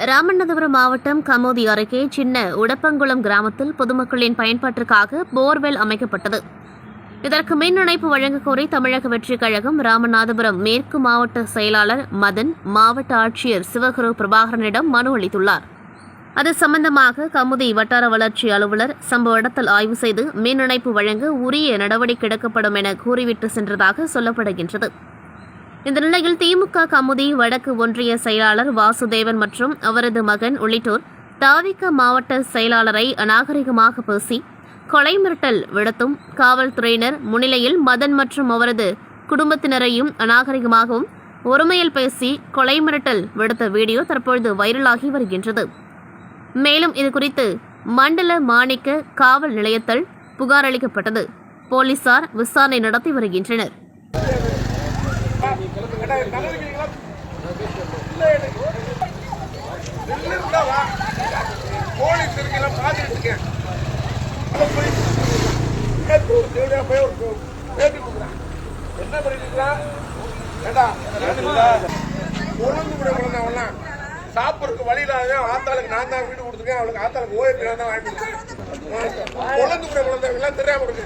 ராமநாதபுரம் மாவட்டம் கமுதி அருகே சின்ன உடப்பங்குளம் கிராமத்தில் பொதுமக்களின் பயன்பாட்டிற்காக போர்வெல் அமைக்கப்பட்டது. இதற்கு மின் இணைப்பு வழங்கக் கோரி தமிழக வெற்றிக் கழகம் ராமநாதபுரம் மேற்கு மாவட்ட செயலாளர் மதன் மாவட்ட ஆட்சியர் சிவகுரு பிரபாகரனிடம் மனு அளித்துள்ளார். அது சம்பந்தமாக கமுதி வட்டார வளர்ச்சி அலுவலர் சம்பவ இடத்தில் ஆய்வு செய்து மின் இணைப்பு வழங்க உரிய நடவடிக்கை எடுக்கப்படும் என கூறிவிட்டு சென்றதாக சொல்லப்படுகின்றது. இந்த நிலையில் திமுக கமுதி வடக்கு ஒன்றிய செயலாளர் வாசுதேவன் மற்றும் அவரது மகன் உள்ளிட்டோர் தாவிக மாவட்ட செயலாளரை அநாகரிகமாக பேசி கொலை மிரட்டல் விடுத்தும் காவல்துறையினர் முன்னிலையில் மதன் மற்றும் அவரது குடும்பத்தினரையும் அநாகரிகமாகவும் ஒருமையில் பேசி கொலை மிரட்டல் விடுத்த வீடியோ தற்பொழுது வைரலாகி வருகின்றது. மேலும் இதுகுறித்து மண்டல மாணிக்க காவல் நிலையத்தில் புகார் அளிக்கப்பட்டது. போலீசார் விசாரணை நடத்தி வருகின்றனர். சாப்பிடுறதுக்கு வழியில ஆத்தாளுக்கு நான் தான் வீடு கொடுத்துருக்கேன். அவளுக்கு ஆத்தாளுக்கு ஓய்வு தான் வாங்கி கொடுத்தேன். குழந்தை கூட குழந்தை எல்லாம் தெரியாம இருக்கு.